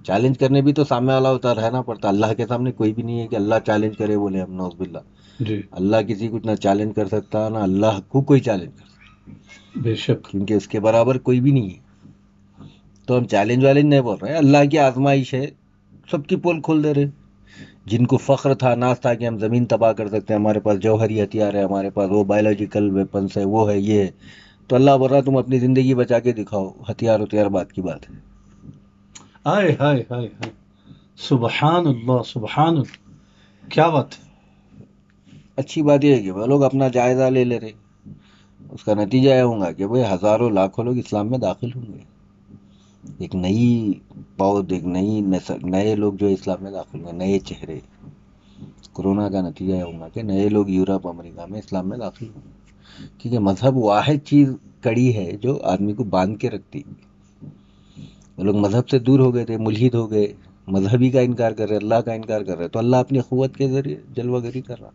Challenge کرنے بھی تو سامنے والا ہوتا رہنا پڑتا. اللہ کے سامنے کوئی بھی نہیں ہے کہ اللہ چیلنج کرے بولے ہم، نوز باللہ. جی اللہ کسی کو نہ چیلنج کر سکتا نہ اللہ کو کوئی چیلنج کر سکتا، بے شک. کیونکہ اس کے برابر کوئی بھی نہیں ہے. تو ہم چیلنج والے نہیں بول رہے، اللہ کی آزمائش ہے، سب کی پول کھول دے رہے. جن کو فخر تھا، ناز تھا کہ ہم زمین تباہ کر سکتے ہیں، ہمارے پاس جوہری ہتھیار ہے، ہمارے پاس وہ بایولوجیکل ویپنس ہے، وہ ہے، یہ ہے، تو اللہ بول رہا تم اپنی زندگی بچا کے دکھاؤ. ہتھیار بات کی بات ہے. ہائے ہائے ہائے ہائے، سبحان اللہ سبحان اللہ، کیا بات ہے. اچھی بات یہ ہے کہ وہ لوگ اپنا جائزہ لے لے رہے. اس کا نتیجہ یہ ہوگا کہ بھئی ہزاروں لاکھوں لوگ اسلام میں داخل ہوں گے. ایک نئی پود، ایک نئی نسل، نئے لوگ جو اسلام میں داخل ہوں گے، نئے چہرے. کورونا کا نتیجہ یہ ہوگا کہ نئے لوگ یورپ امریکہ میں اسلام میں داخل ہوں گے. کیونکہ مذہب واحد چیز کڑی ہے جو آدمی کو باندھ کے رکھتی. وہ لوگ مذہب سے دور ہو گئے تھے، ملحد ہو گئے، مذہبی کا انکار کر رہے، اللہ کا انکار کر رہے، تو اللہ اپنی قوت کے ذریعے جلوہ گری کر رہا.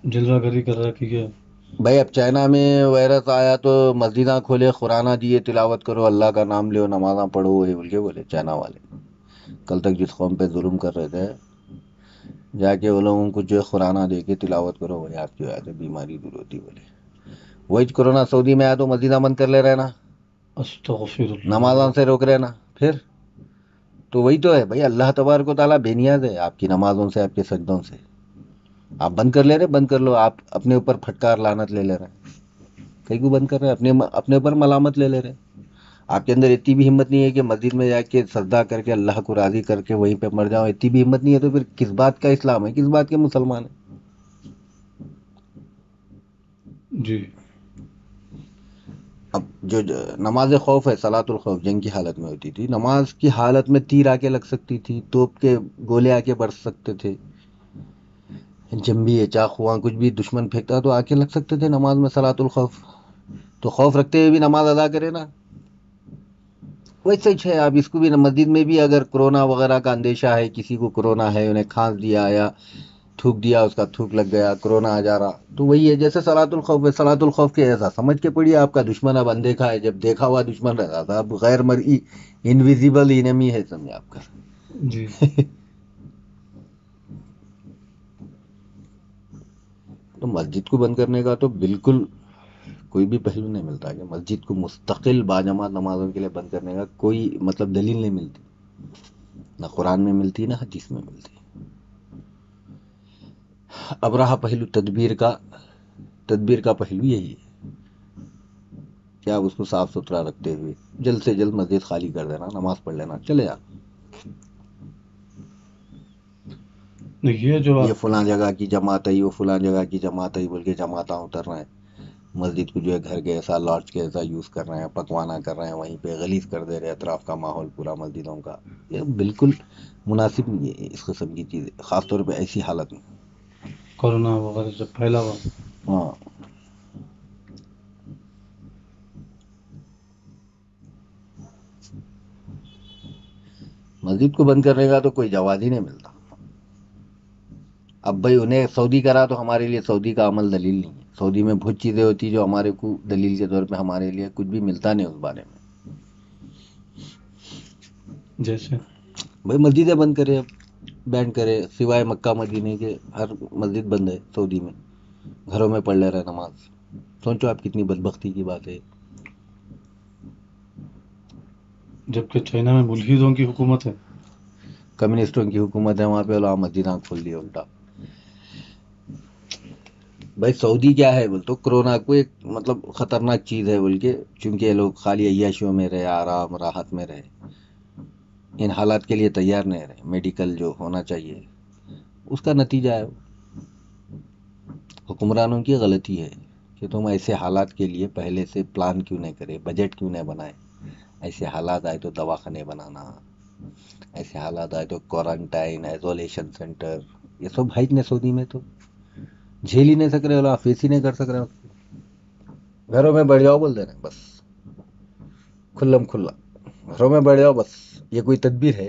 جلوہ گری کر رہا کہ کیا. بھائی اب چائنا میں وائرس آیا تو مسجداں کھولے، قرآن دیے، تلاوت کرو، اللہ کا نام لو، نمازاں پڑھو، یہ بول کے بولے چائنا والے. کل تک جس قوم پہ ظلم کر رہے تھے، جا کے وہ لوگوں کو جو قرآن دے کے تلاوت کرو، وہی آپ کی وجہ سے بیماری دور ہوتی بولے. وہی کرونا سعودی میں آیا تو مسجداں بند کر لے رہے نا، استغفر نمازاں اللہ. سے روک رہے نا. پھر تو وہی تو ہے بھائی، اللہ تبارک و تعالیٰ بے نیاز ہے آپ کی نمازوں سے، آپ کے سجدوں سے. آپ بند کر لے رہے، بند کر لو، آپ اپنے اوپر پھٹکار لعنت لے لے رہے ہیں. کئی کو بند کر رہے ہیں، اپنے اوپر ملامت لے لے رہے ہیں. آپ کے اندر اتنی بھی ہمت نہیں ہے کہ مسجد میں جا کے سجدہ کر کے اللہ کو راضی کر کے وہیں پہ مر جاؤ. اتنی بھی ہمت نہیں ہے تو پھر کس بات کا اسلام ہے، کس بات کے مسلمان ہیں. جی اب جو نماز خوف ہے، صلاۃ الخوف، جنگ کی حالت میں ہوتی تھی. نماز کی حالت میں تیر آ کے لگ سکتی تھی، توپ کے گولے آ کے برس سکتے تھے، جنبی ہے، چاقواں، کچھ بھی دشمن پھینکتا تو آ کے لگ سکتے تھے نماز میں صلاۃ الخوف. تو خوف رکھتے ہوئے بھی نماز ادا کرے نا. ویسے ہی ہے، اب اس کو بھی مسجد میں بھی اگر کرونا وغیرہ کا اندیشہ ہے، کسی کو کرونا ہے، انہیں کھانس دیا یا تھوک دیا، اس کا تھوک لگ گیا، کرونا آ جا رہا، تو وہی ہے جیسے صلاۃ الخوف ہے. صلاۃ الخوف کے ایسا سمجھ کے پڑھیے، آپ کا دشمن اب اندیکھا ہے. جب دیکھا ہوا دشمن رہتا تھا، اب غیر مرئی انویزیبل انیمی ہے، سمجھے آپ کا. جی تو مسجد کو بند کرنے کا تو بالکل کوئی بھی پہلو نہیں ملتا کہ مسجد کو مستقل باجماعت نمازوں کے لیے بند کرنے کا کوئی مطلب دلیل نہیں ملتی. نہ قرآن میں ملتی، نہ حدیث میں ملتی. اب رہا پہلو تدبیر کا پہلو یہی ہے کہ آپ اس کو صاف ستھرا رکھتے ہوئے جلد سے جلد مسجد خالی کر دینا، نماز پڑھ لینا، چلے جانا. یہ جو یہ آپ. فلاں جگہ کی جماعت ہے، وہ فلاں جگہ کی جماعت ہے بول کے جماعتاں اتر رہے ہیں، مسجد کو جو ہے گھر کے ایسا لارج کے ایسا یوز کر رہے ہیں، پکوانا کر رہے ہیں، وہیں پہ غلیظ کر دے رہے ہیں اطراف کا ماحول پورا مسجدوں کا. یہ بالکل مناسب نہیں ہے اس قسم کی چیزیں، خاص طور پہ ایسی حالت میں. کورونا وغیرہ جب پھیلا ہوا. ہاں. مسجد کو بند کرنے کا تو کوئی جواز ہی نہیں ملتا. اب بھائی انہیں سعودی کرا تو ہمارے لیے سعودی کا عمل دلیل نہیں ہے. سعودی میں بہت چیزیں ہوتی جو ہمارے کو دلیل کے طور پہ ہمارے لیے کچھ بھی ملتا نہیں اس بارے میں. جیسے بھائی مسجدیں بند کرے، اب بین کرے، سوائے مکہ مدینے کے ہر مسجد بند ہے سعودی میں. گھروں میں پڑھ لے رہے نماز. سوچو آپ کتنی بدبختی کی بات ہے. جبکہ چائنا میں ملحدوں کی حکومت ہے. کمیونسٹوں کی حکومت ہے وہاں پہ، علماء مسجداں کھول دی الٹا. بھائی سعودی کیا ہے بول تو کرونا کو ایک مطلب خطرناک چیز ہے بول کے، چونکہ یہ لوگ خالی عیاشیوں میں رہے، آرام راحت میں رہے، ان حالات کے لیے تیار نہیں رہے. میڈیکل جو ہونا چاہیے اس کا نتیجہ ہے. حکمرانوں کی غلطی ہے کہ تم ایسے حالات کے لیے پہلے سے پلان کیوں نہیں کرے، بجٹ کیوں نہیں بنائے. ایسے حالات آئے تو دواخانے بنانا، ایسے حالات آئے تو کوارنٹائن، آئسولیشن سینٹر، یہ سب ہے نہیں سعودی میں. تو جھیل ہی نہیں سک رہے، آپ فیس ہی نہیں کر سک رہے. گھروں میں بیٹھ جاؤ بول دے رہے بس، کھلم کھلا گھروں میں بیٹھ جاؤ بس. یہ کوئی تدبیر ہے؟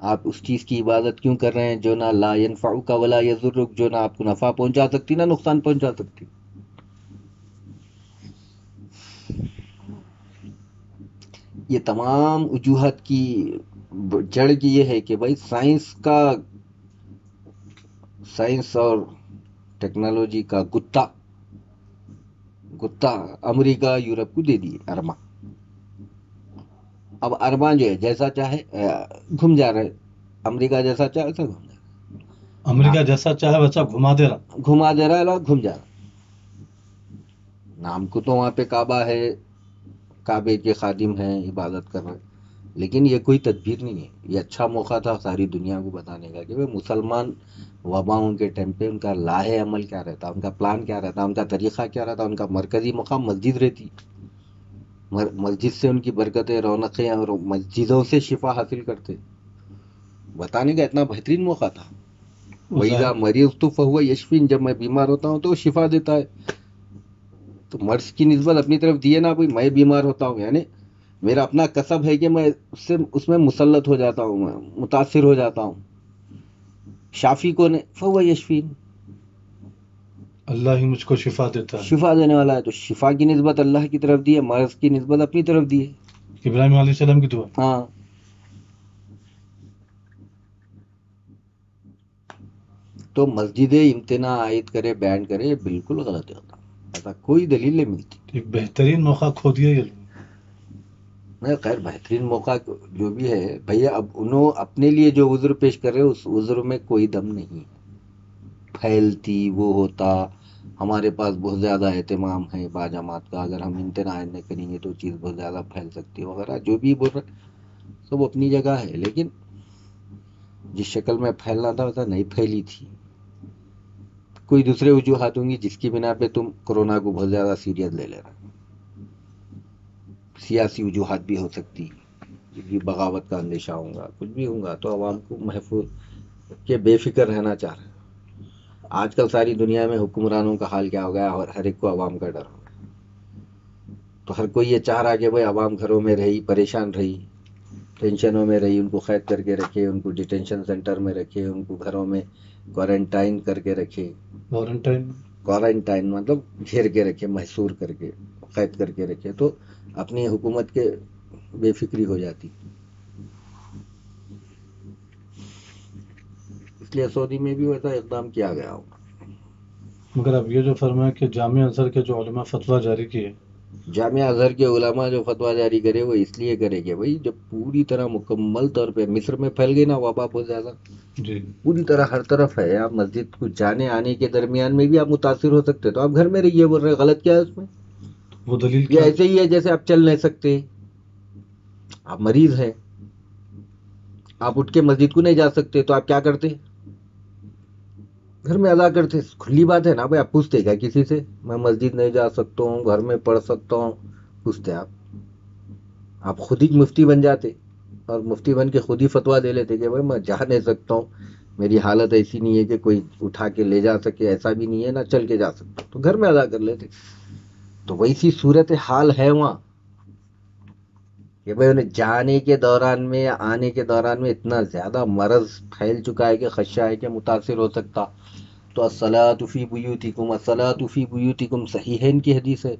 آپ اس چیز کی عبادت کیوں کر رہے ہیں جو نہ لا ينفعک ولا یضرک، جو نہ آپ کو نفع پہنچا سکتی نہ نقصان پہنچا سکتی؟ یہ تمام وجوہات کی جڑ کی یہ ہے کہ بھائی سائنس اور ٹیکنالوجی کا گتا امریکہ یورپ کو دے دیے ارما. اب ارما جو ہے جیسا چاہے گھوم جا رہے، امریکہ جیسا چاہے ویسا گھوم جا امریکہ جیسا چاہے ویسا گھما دے رہا. رہا، گھما دے رہا ہے، گھوم جا رہا. نام کو تو وہاں پہ کعبہ ہے، کعبے کے خادم ہیں، عبادت کر رہے ہیں، لیکن یہ کوئی تدبیر نہیں ہے. یہ اچھا موقع تھا ساری دنیا کو بتانے کا کہ وہ مسلمان وباؤں کے ٹائم پہ ان کا لاہ عمل کیا رہتا، ان کا پلان کیا رہتا، ان کا طریقہ کیا رہتا. ان کا مرکزی مقام مسجد رہتی، مسجد سے ان کی برکتیں، رونقیں، اور مسجدوں سے شفا حاصل کرتے. بتانے کا اتنا بہترین موقع تھا. وَإِذَا مَرِضْتُ فَهُوَ يَشْفِينِ، جب میں بیمار ہوتا ہوں تو وہ شفا دیتا ہے. تو مرض کی نسبت اپنی طرف دیے نا، بھائی میں بیمار ہوتا ہوں، یعنی میرا اپنا کسب ہے کہ میں اس میں مسلط ہو جاتا ہوں، میں متاثر ہو جاتا ہوں. شافی کون ہے؟ فَهُوَ يَشْفِينِ، اللہ ہی مجھ کو شفا دیتا ہے. شفا دینے والا ہے. تو شفا کی نسبت اللہ کی طرف دی ہے، مرض کی نسبت اپنی طرف دی ہے. ابراہیم علیہ السلام کی دعا. ہاں. تو مسجد امتناع عائد کرے، بیان کرے، یہ بالکل غلط ہوتا، ایسا کوئی دلیل نہیں ملتی. ایک بہترین موقع کھو دیا یہ لوگ. نہیں خیر، بہترین موقع جو بھی ہے بھیا، اب انہوں اپنے لیے جو عذر پیش کر رہے اس عذر میں کوئی دم نہیں. پھیلتی وہ ہوتا، ہمارے پاس بہت زیادہ اہتمام ہے باجماعت کا، اگر ہم امتناع نہیں کریں گے تو چیز بہت زیادہ پھیل سکتی ہے وغیرہ، جو بھی بول رہے سب اپنی جگہ ہے. لیکن جس شکل میں پھیلنا تھا ویسا نہیں پھیلی تھی. کوئی دوسرے وجوہات ہوں گی جس کی بنا پہ تم کورونا کو بہت زیادہ سیریس لے رہے. سیاسی وجوہات بھی ہو سکتی، کیونکہ بغاوت کا اندیشہ ہوگا، کچھ بھی ہوگا، تو عوام کو محفوظ کہ بے فکر رہنا چاہ رہے ہیں. آج کل ساری دنیا میں حکمرانوں کا حال کیا ہو گیا، اور ہر ایک کو عوام کا ڈر ہو گیا. تو ہر کوئی یہ چاہ رہا کہ بھائی عوام گھروں میں رہی، پریشان رہی، ٹینشنوں میں رہی، ان کو قید کر کے رکھے، ان کو ڈیٹینشن سینٹر میں رکھے، ان کو گھروں میں کوارنٹائن کر کے رکھے. کوارنٹائن مطلب گھیر کے رکھے، محصور کر کے، قید کر کے رکھے. تو اپنی حکومت کے بے فکری ہو جاتی. اس لیے سعودی میں بھی ویسا اقدام کیا گیا ہوگا. مگر اب یہ جو فرمایا کہ جامعہ ازہر کے جو علماء فتویٰ جاری کیے، جامعہ ازہر کے علماء جو فتویٰ جاری کرے وہ اس لیے کرے کہ بھائی جب پوری طرح مکمل طور پہ مصر میں پھیل گئی نا وبا بہت زیادہ، جی پوری طرح ہر طرف ہے، آپ مسجد کو جانے آنے کے درمیان میں بھی آپ متاثر ہو سکتے، تو آپ گھر میں رہیے بول رہے، غلط کیا ہے اس میں؟ وہ دلیل یہ کیا؟ ایسے ہی ہے جیسے آپ چل نہیں سکتے، آپ مریض ہیں، آپ اٹھ کے مسجد کو نہیں جا سکتے، تو آپ کیا کرتے؟ گھر میں ادا کرتے. کھلی بات ہے نا بھائی، آپ پوچھتے کیا کسی سے؟ میں مسجد نہیں جا سکتا ہوں، گھر میں پڑھ سکتا ہوں، پوچھتے آپ خود ہی مفتی بن جاتے، اور مفتی بن کے خود ہی فتویٰ دے لیتے کہ بھائی میں جا نہیں سکتا ہوں، میری حالت ایسی نہیں ہے کہ کوئی اٹھا کے لے جا سکے، ایسا بھی نہیں ہے نہ چل کے جا سکتا، تو گھر میں ادا کر لیتے. تو ویسی صورت حال ہے وہاں کہ بھائی انہیں جانے کے دوران میں یا آنے کے دوران میں اتنا زیادہ مرض پھیل چکا ہے کہ خدشہ ہے کہ متاثر ہو سکتا. تو الصلاۃ فی بیوتکم، الصلاۃ فی بیوتکم صحیحین کی حدیث ہے،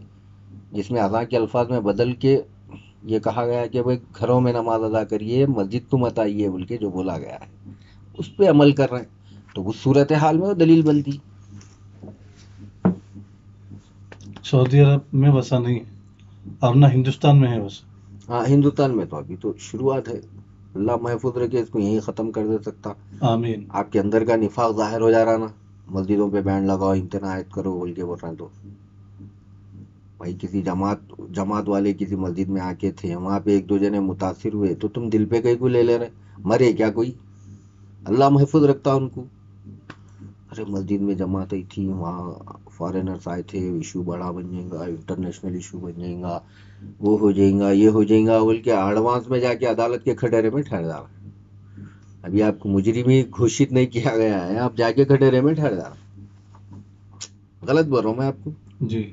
جس میں اذان کے الفاظ میں بدل کے یہ کہا گیا ہے کہ بھائی گھروں میں نماز ادا کریے، مسجد کو مت آئیے بول کے جو بولا گیا ہے اس پہ عمل کر رہے ہیں. تو اس صورتحال میں وہ دلیل بنتی. سعودی عرب میں ویسا نہیں ہے، اور نہ ہندوستان میں ہے ویسا. ہاں ہندوستان میں تو ابھی تو شروعات ہے، اللہ محفوظ رکھے، اس کو یہیں ختم کر دے سکتا. آمین. آپ کے اندر کا نفاق ظاہر ہو جا رہا نا، مسجدوں پہ بینڈ لگاؤ، امتناع عائد کرو بول کے بول رہے ہیں. تو بھائی کسی جماعت والے کسی مسجد میں آ کے تھے، وہاں پہ ایک دو جنے متاثر ہوئے، تو تم دل پہ کہیں کو لے لے رہے؟ مرے کیا کوئی؟ اللہ محفوظ رکھتا ان کو. ارے مسجد میں جماعت ہی تھی، وہاں فارینرس آئے تھے، ایشو بڑا بن جائے گا، انٹرنیشنل ایشو بن جائے گا، وہ ہو جائے گا، یہ ہو جائے گا بول کے ایڈوانس میں جا کے عدالت کے کھٹیرے میں ٹھہر جا رہا ہے. ابھی آپ کو مجرمی گھوشت نہیں کیا گیا ہے، آپ جا کے کھٹیرے میں ٹھہر جا رہا. غلط بول رہا ہوں میں آپ کو؟ جی.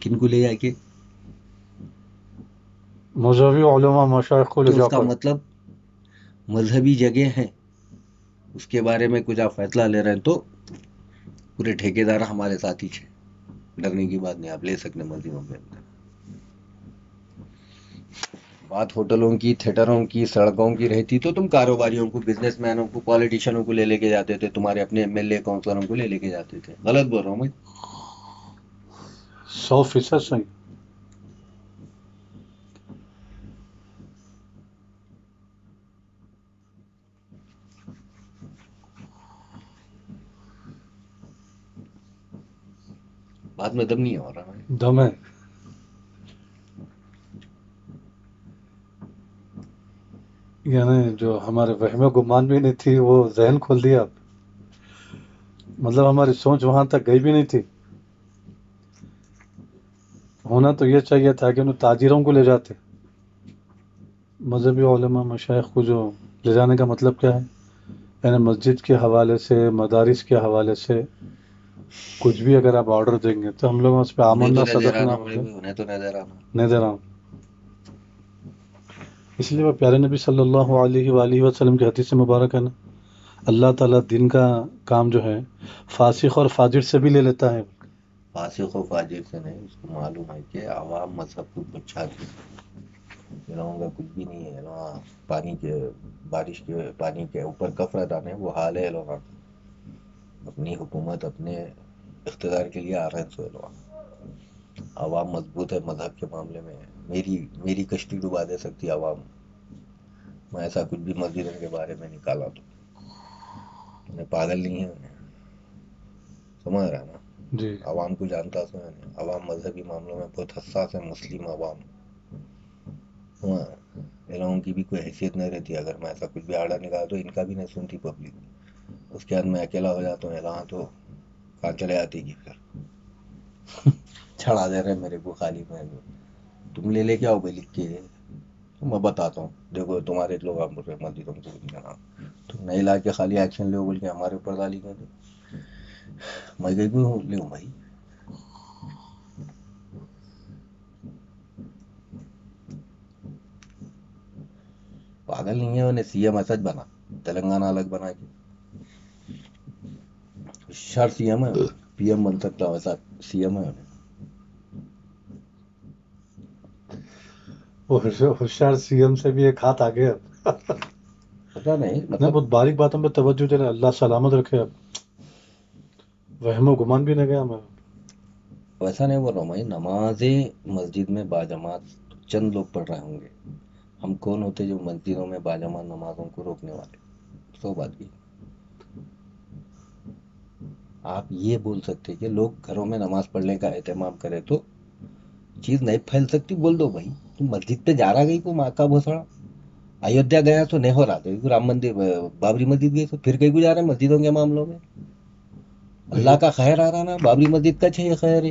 کن کو لے جا کے؟ مذہبی علماء مشائخ کو لے تو اس جا کا کر. مطلب مذہبی جگہ ہیں، اس کے بارے میں کچھ آپ فیصلہ لے رہے ہیں تو پورے ٹھیکیدار ہمارے ساتھ ہی ہیں، ڈرنے کی بات نہیں، آپ لے سکتے مسجدوں کے اندر. بات ہوٹلوں کی، تھیٹروں کی، سڑکوں کی رہتی تو تم کاروباریوں کو، بزنس مینوں کو، پالیٹیشینوں کو لے کے جاتے تھے، تمہارے اپنے ایم ایل اے کاؤنسلروں کو لے کے جاتے تھے. غلط بول رہا ہوں میں؟ 100% صحیح. بات میں دم نہیں ہو رہا ہے. دم ہے. یعنی جو ہمارے وہم و گمان بھی نہیں تھی وہ ذہن کھول دیا اب. مطلب ہماری سوچ وہاں تک گئی بھی نہیں تھی. ہونا تو یہ چاہیے تھا کہ انہیں تاجروں کو لے جاتے. مذہبی علماء مشائخ کو جو لے جانے کا مطلب کیا ہے؟ یعنی مسجد کے حوالے سے، مدارس کے حوالے سے کچھ بھی اگر آپ آرڈر دیں گے تو ہم لوگ اس پہ انہیں تو آمنا نظر صدقنا آنا بولے. انہیں تو نظر آنا. نہیں دے رہا ہوں. اس لیے وہ پیارے نبی صلی اللہ علیہ وآلہ وسلم کی حدیث مبارک ہے نا، اللہ تعالیٰ دین کا کام جو ہے فاسق اور فاجر سے بھی لے لیتا ہے. فاسق و فاجر سے نہیں، اس کو معلوم ہے کہ عوام مذہب کو پچھا دی، ان لوگوں کا کچھ بھی نہیں ہے. پانی کے، بارش کے پانی کے اوپر کفر ڈالے، وہ حال ہے لوگوں کا. اپنی حکومت، اپنے اقتدار کے لیے آ رہے ہیں سو لوگ. عوام مضبوط ہے مذہب کے معاملے میں. میری کشتی ڈبا دے سکتی عوام. میں ایسا کچھ بھی مسجدوں کے بارے میں نکالا تو انہیں پاگل نہیں ہے، انہیں سمجھ رہا نا. جی. عوام کو جانتا تو ہے نہیں. عوام مذہبی معاملوں میں بہت حساس ہے، مسلم عوام. ہاں، ان لوگوں کی بھی کوئی حیثیت نہیں رہتی. اگر میں ایسا کچھ بھی آڈر نکالا تو ان کا بھی نہیں سنتی پبلک. اس کے بعد میں اکیلا ہو جاتا ہوں، یہاں تو کہاں چلے جاتی کہ پھر چھڑا دے رہے میرے کو خالی. میں تم لے کے آؤ بھائی لکھ کے، تو میں بتاتا ہوں دیکھو تمہارے لوگ آپ مسجدوں کو جانا، تم نہیں لا کے خالی ایکشن لو بول کے ہمارے اوپر گالی کر دو. میں کہیں کو لوں بھائی. پاگل نہیں ہے. انہیں سی ایم اسد بنا، تلنگانہ الگ بنا کے. ہوشیار سی ایم ہے، پی ایم بن سکتا ویسا سی ایم ہے. وہ ہوشیار سی ایم سے بھی ایک ہاتھ آگے ہے. پتا نہیں نہیں، مطلب بہت باریک باتوں پہ توجہ دے رہے ہیں. اللہ سلامت رکھے. اب وہم و گمان بھی نہ گیا ہمیں. ویسا نہیں بول رہا ہوں میں. نمازیں مسجد میں باجماعت چند لوگ پڑھ رہے ہوں گے. ہم کون ہوتے جو مسجدوں میں باجماعت نمازوں کو روکنے والے؟ سو بات کی. آپ یہ بول سکتے کہ لوگ گھروں میں نماز پڑھنے کا اہتمام کرے تو چیز نہیں پھیل سکتی. بول دو بھائی تم مسجد پہ جا رہا گئی کو ماں کا بھوسڑا. ایودھیا گیا تو نہیں ہو رہا تھا، رام مندر بابری مسجد گئی تو پھر کہیں کو جا رہے ہیں مسجدوں کے معاملوں میں. اللہ کا خیر آ رہا نا، بابری مسجد کا چاہیے خیر ہے.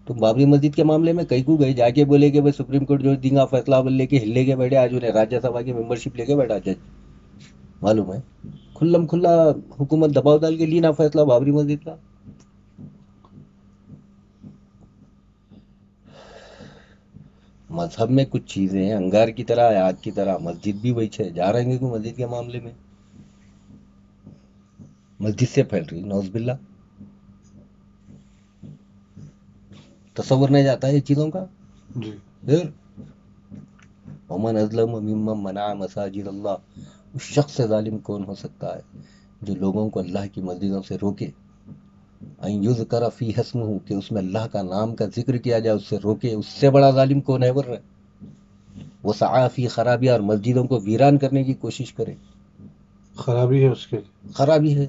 تم بابری مسجد کے معاملے میں کئی کو گئے جا کے بولے کہ بھائی سپریم کورٹ جو دیں گا فیصلہ لے کے ہلے کے بیٹھے. آج انہیں راجیہ سبھا کی ممبر شپ لے کے بیٹھا جج. معلوم ہے کھلم کھلا حکومت دباؤ ڈال کے لی نا فیصلہ بابری مسجد کا. مذہب میں کچھ چیزیں ہیں انگار کی طرح، آگ کی طرح. مسجد بھی وہی ہے. جا رہے ہیں کہ مسجد کے معاملے میں مسجد سے پھیل رہی نوز باللہ. تصور نہیں جاتا ہے یہ چیزوں کا. جی. پھر ومن ازلم ممن منع مساجد اللہ. اس شخص سے ظالم کون ہو سکتا ہے جو لوگوں کو اللہ کی مسجدوں سے روکے. ان یذکر فی اسمہ، کہ اس میں اللہ کا نام کا ذکر کیا جائے، اس سے روکے. اس سے بڑا ظالم کون ہے؟ بر وہ سعی فی خرابی، اور مسجدوں کو ویران کرنے کی کوشش کرے. خرابی ہے اس کے لیے. خرابی ہے.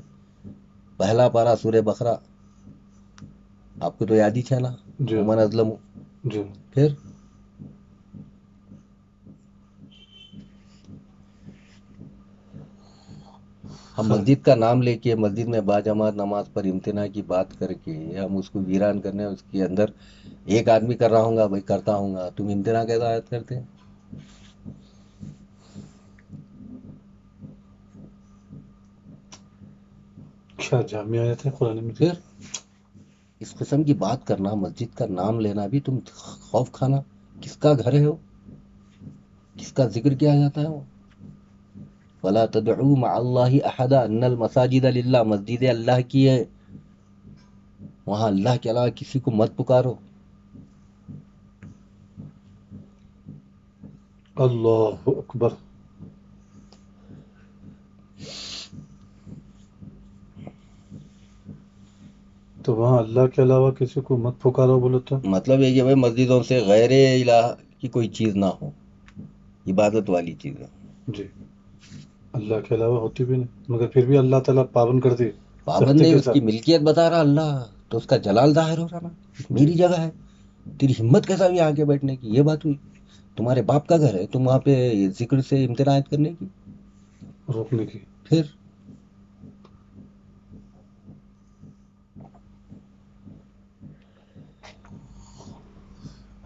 پہلا پارا سورہ بقرہ آپ کو تو یاد ہی ہے نا. جی. ومن ازلم. جی. پھر ہم مسجد کا نام لے کے مسجد میں باجماعت نماز پر امتناع کی بات کر کے ہم اس کو ویران کرنے. اس کے اندر ایک آدمی کر رہا ہوں گا بھائی کرتا ہوں گا، تم امتناع کیسا عائد کرتے ہیں؟ کیا جامع آیت ہے قرآن مجید. پھر اس قسم کی بات کرنا، مسجد کا نام لینا بھی تم خوف کھانا، کس کا گھر ہے وہ، کس کا ذکر کیا جاتا ہے وہ؟ ولا تدعوا مع اللہ احدا ان المساجد للہ، مسجدیں اللہ کی ہے، وہاں اللہ کے علاوہ کسی کو مت پکارو۔ اللہ اکبر۔ تو وہاں اللہ کے علاوہ کسی کو مت پکارو بولو تو؟ مطلب یہ کہ بھائی مسجدوں سے غیر الہ کی کوئی چیز نہ ہو، عبادت والی چیز ہے۔ جی، اللہ کے علاوہ ہوتی بھی نہیں، مگر پھر بھی اللہ تعالیٰ پابند کر دی پابند سختی نہیں، کے اس کی ساتھ۔ ملکیت بتا رہا اللہ، تو اس کا جلال ظاہر ہو رہا نا، میری جگہ ہے، تیری ہمت کیسا بھی آگے بیٹھنے کی، یہ بات ہوئی۔ تمہارے باپ کا گھر ہے، تم وہاں پہ ذکر سے امتناعت کرنے کی؟ روکنے کی۔ پھر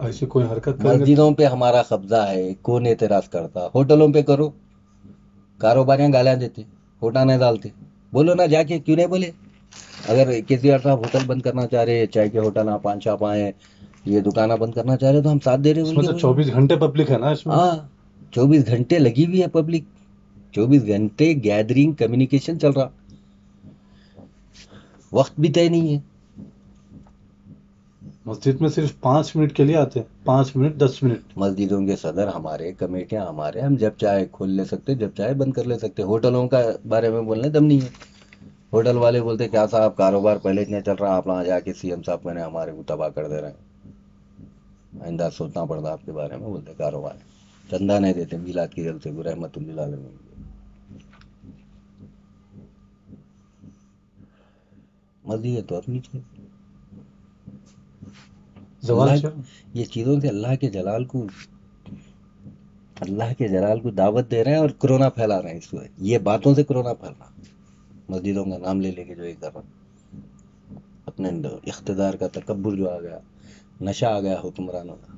ایسی کوئی حرکت کریں گے مسجدوں پہ ہمارا قبضہ ہے، کون اعتراض کرتا؟ ہوٹلوں پہ کرو، کاروباریاں گالیاں دیتے، ہوٹا نہیں ڈالتے، بولو نا جا کے، کیوں نہیں بولے؟ اگر کیجریوال صاحب ہوٹل بند کرنا چاہ رہے ہیں، چائے کے ہوٹل پان شاپ آئے، یہ دکانیں بند کرنا چاہ رہے تو ہم ساتھ دے رہے اس بول میں کے تو بولو۔ 24 گھنٹے پبلک ہے نا اس میں۔ ہاں 24 گھنٹے لگی ہوئی ہے پبلک، 24 گھنٹے گیدرنگ کمیونیکیشن چل رہا، وقت بھی طے نہیں ہے۔ مسجد میں صرف 5 منٹ کے لیے آتے ہیں، 5 منٹ 10 منٹ۔ مسجدوں کے صدر ہمارے، کمیٹیاں ہمارے، ہم جب چاہے کھول لے سکتے، جب چاہے بند کر لے سکتے۔ ہوٹلوں کا بارے میں بولنے دم نہیں ہے، ہوٹل والے بولتے کیا صاحب کاروبار پہلے اتنے چل رہا، آپ وہاں جا کے سی ایم صاحب میں نے ہمارے کو تباہ کر دے رہے ہیں، آئندہ سوچنا پڑتا آپ کے بارے میں، بولتے کاروبار چندہ نہیں دیتے میلاد کی جلد سے، رحمت اللہ علیہ۔ مسجد تو اپنی چیز، زوال اللہ چل یہ چیزوں سے اللہ کے جلال کو دعوت دے رہے ہیں اور کرونا پھیلا رہے ہیں، اس کو یہ باتوں سے کرونا پھیل رہا، مسجدوں کا نام لے لے کے جو یہ کر رہا، اپنے اندر اقتدار کا تکبر جو آ گیا، نشہ آ گیا حکمرانوں کا،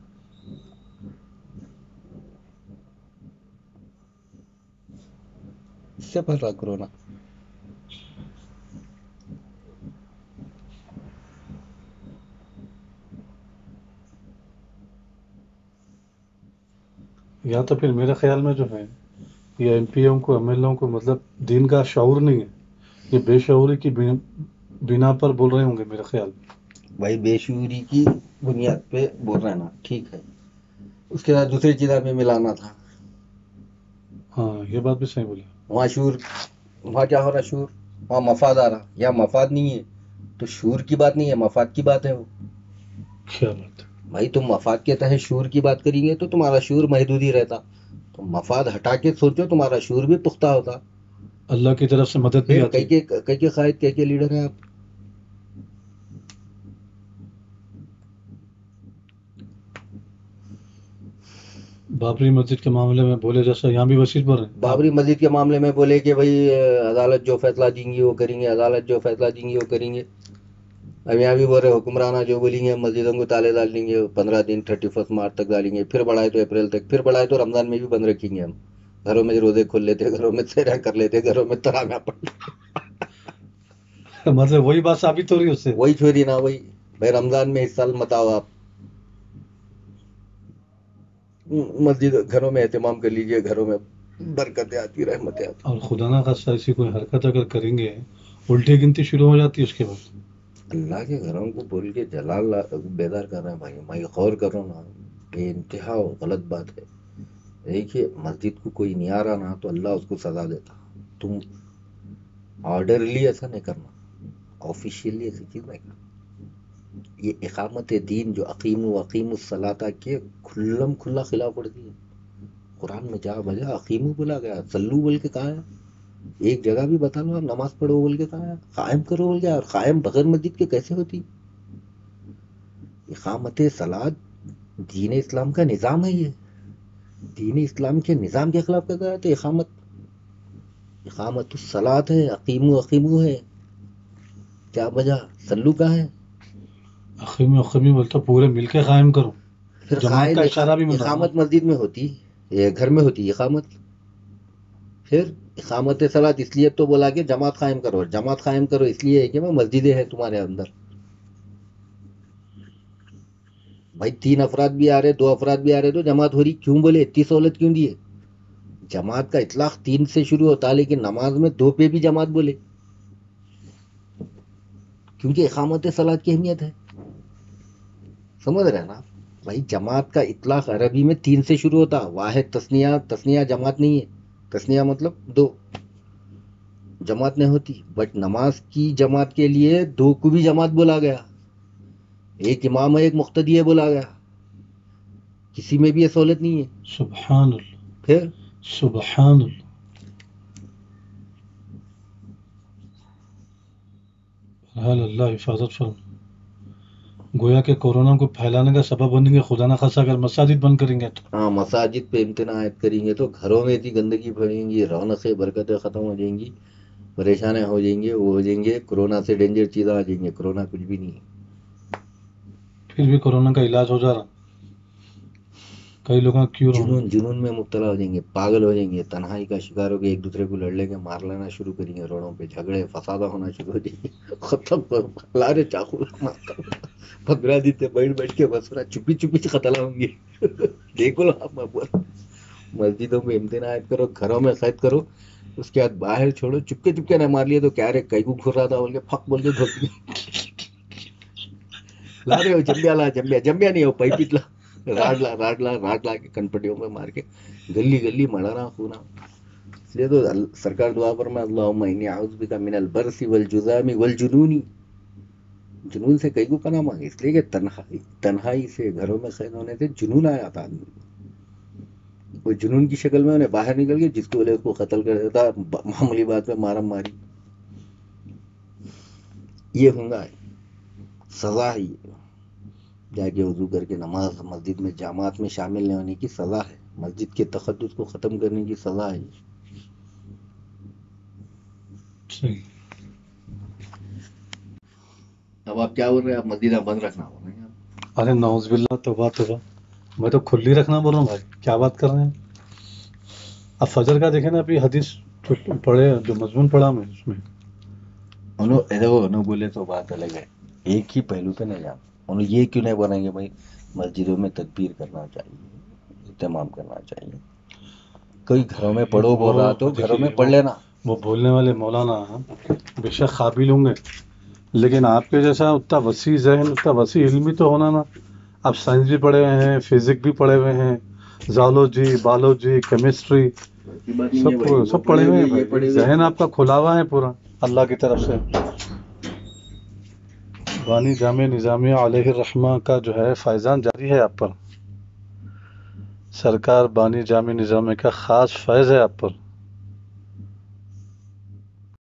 اس سے پھیل رہا کرونا۔ یا تو پھر میرے خیال میں جو ہے یہ ایم پی ایم کو، ایم ایل اے کو مطلب دین کا شعور نہیں ہے، یہ بے شعوری کی بنا پر بول رہے ہوں گے میرے خیال میں۔ بھائی بے شعوری کی بنیاد پہ بول رہے ہیں نا، ٹھیک ہے، اس کے بعد دوسری چیزیں بھی ملانا تھا، ہاں یہ بات بھی صحیح بولی۔ وہاں شعور، وہاں کیا ہو رہا شعور، وہاں مفاد آ رہا، یا مفاد نہیں ہے تو شعور کی بات نہیں ہے، مفاد کی بات ہے وہ۔ کیا بات ہے۔ بھائی تم مفاد کے تحت شعور کی بات کریں گے تو تمہارا شعور محدود ہی رہتا، تو مفاد ہٹا کے سوچو تمہارا شعور بھی پختہ ہوتا۔ اللہ کی طرف سے مدد بھی پھر آتی ہے۔ کئی کے قائد، کئی کے لیڈر ہیں آپ۔ بابری مسجد کے معاملے میں بولے جیسا یہاں بھی وسیع پر ہے۔ بابری مسجد کے معاملے میں بولے کہ بھائی عدالت جو فیصلہ دیں گی وہ کریں گے، عدالت جو فیصلہ دیں گی وہ کریں گے۔ اب یہاں بھی بول رہے حکمرانہ جو بولیں گے مسجدوں کو تالے ڈال دیں گے 15 دن 31 مارچ تک ڈالیں گے، پھر بڑھائے تو اپریل تک، پھر بڑھائے تو رمضان میں بھی بند رکھیں گے، ہم گھروں میں روزے کھول لیتے، گھروں میں سحریاں کر لیتے، گھروں میں تراویح پڑھ، مطلب وہی بات ثابت ہو رہی ہے اس سے۔ وہی چھوڑی نا وہی، بھائی رمضان میں اس سال مت آؤ آپ، مسجد گھروں میں اہتمام کر لیجئے، گھروں میں برکتیں آتی، رحمتیں آتی۔ اور خدا نہ خاصہ ایسی کوئی حرکت اگر کریں گے الٹی گنتی شروع ہو جاتی ہے اس کے بعد۔ اللہ کے گھروں کو بول کے جلال بیدار کر رہے ہیں بھائی، میں غور کرو نا، بے انتہا غلط بات ہے۔ دیکھیے مسجد کو کوئی نہیں آ رہا نا تو اللہ اس کو سزا دیتا، تم آرڈرلی ایسا نہیں کرنا، آفیشیلی ایسی چیز نہیں کرنا۔ یہ اقامت دین جو اقیم الصلاۃ کے کھلم کھلا خلاف ورزی ہے۔ قرآن میں جا بجا اقیمو بولا گیا، صلو بول کے کہا ہے، ایک جگہ بھی بتا لو آپ نماز پڑھو بول کے کہا ہے، قائم کرو بول گیا، اور قائم بغیر مسجد کے کیسے ہوتی؟ اقامت صلاۃ دین اسلام کا نظام ہے، یہ دین اسلام کے نظام کے خلاف کر رہا ہے، تو اقامت الصلاۃ ہے، اقیمو ہے، کیا وجہ صلو کا ہے؟ اقیمی بولتا پورے مل کے قائم کرو، پھر جماعت کا اشارہ بھی مل رہا ہے۔ اقامت مسجد میں ہوتی، یہ گھر میں ہوتی اقامت، پھر اقامت صلاۃ اس لیے تو بولا کہ جماعت قائم کرو، جماعت قائم کرو اس لیے ہے کہ وہ مسجدیں ہیں تمہارے اندر، بھائی 3 افراد بھی آ رہے 2 افراد بھی آ رہے تو جماعت ہو رہی، کیوں بولے اتنی سہولت کیوں دیے؟ جماعت کا اطلاق 3 سے شروع ہوتا ہے لیکن نماز میں 2 پہ بھی جماعت بولے، کیونکہ اقامت صلاۃ کی اہمیت ہے، سمجھ رہے ہیں نا بھائی؟ جماعت کا اطلاق عربی میں 3 سے شروع ہوتا، واحد تثنیہ جماعت نہیں ہے، تثنیہ مطلب 2 جماعت نہیں ہوتی، بٹ نماز کی جماعت کے لیے 2 کو بھی جماعت بولا گیا، ایک امام ہے ایک مقتدی ہے بولا گیا، کسی میں بھی یہ سہولت نہیں ہے۔ سبحان اللہ، پھر سبحان اللہ، حال اللہ حفاظت فرما، گویا کہ کورونا کو پھیلانے کا سبب بنیں گے، خدا نہ خاصا اگر مساجد بند کریں گے تو۔ ہاں، مساجد پہ امتناع عائد کریں گے تو گھروں میں اتنی گندگی پھیلیں گی، رونقیں برکتیں ختم ہو جائیں گی، پریشانیں ہو جائیں گے، وہ ہو جائیں گے، کورونا سے ڈینجر چیزیں آ جائیں گے، کورونا کچھ بھی نہیں ہے۔ پھر بھی کورونا کا علاج ہو جا رہا، کئی لوگوں کا کیور ہونا۔ جنون میں مبتلا ہو جائیں گے، پاگل ہو جائیں گے، تنہائی کا شکار ہو کے ایک دوسرے کو لڑ لیں گے، مار لینا شروع کریں گے، روڈوں پہ جھگڑے فسادہ ہونا شروع ہو جائیں گے، ختم لارے چاقو 15 دن سے بیٹھ کے بس رہا، چپی چپی قتل ہوں گے۔ دیکھو آپ مسجدوں میں امتناع عائد کرو، گھروں میں قید کرو، اس کے بعد باہر چھوڑو، چپکے نہ مار لیے تو کیا رے کئی کو گھر رہا تھا بول کے پھک بول کے گھوپ لا رہے ہو جمبیا، لا جمبیا نہیں ہو پائپٹ لا، راڈ لا کے کنپٹیوں میں مار کے گلی گلی مڑانا خونا۔ اس لیے تو سرکار دعا پر میں اللہم انی اعوذ بک من البرص والجذام والجنون، جنون سے کئی کو پناہ مانگے، اس لیے کہ تنہائی سے گھروں میں قید ہونے سے جنون آیا تھا آدمی کو، کوئی جنون کی شکل میں انہیں باہر نکل کے جس کو بولے اس کو قتل کر دیتا، معمولی بات پہ مارم ماری، یہ ہوں گا سزا ہی، جا کے وضو کر کے نماز مسجد میں جماعت میں شامل نہیں ہونے کی سزا ہے، مسجد کے تقدس کو ختم کرنے کی سزا ہے۔ صحیح۔ اب آپ کیا بول رہے ہیں؟ آپ مسجد بند رکھنا بول رہے ہیں آپ؟ ارے نعوذ باللہ، توبہ توبہ، میں تو کھلی رکھنا بول رہا ہوں بھائی، کیا بات کر رہے ہیں؟ اب فجر کا دیکھیں نا، ابھی حدیث جو پڑھے، جو مضمون پڑھا میں اس میں انہوں بولے تو بات الگ ہے، ایک ہی پہلو پہ نہیں جانا، انہوں یہ کیوں نہیں بولیں گے بھائی مسجدوں میں تکبیر کرنا چاہیے، اہتمام کرنا چاہیے، کوئی گھروں میں پڑھو بول رہا تو گھروں میں پڑھ لینا۔ وہ بولنے والے مولانا بے شک قابل ہوں گے، لیکن آپ کے جیسا اتنا وسیع ذہن، اتنا وسیع علم بھی تو ہونا نا۔ آپ سائنس بھی پڑھے ہوئے ہیں، فزک بھی پڑھے ہوئے ہیں، زالوجی، بایولوجی، کیمسٹری، سب پڑھے ہوئے ہیں بھائی، ذہن آپ کا کھلا ہوا ہے پورا اللہ کی طرف سے۔ بانی جامع نظامیہ علیہ الرحمہ کا جو ہے فیضان جاری ہے آپ پر، سرکار بانی جامع نظامیہ کا خاص فیض ہے آپ پر۔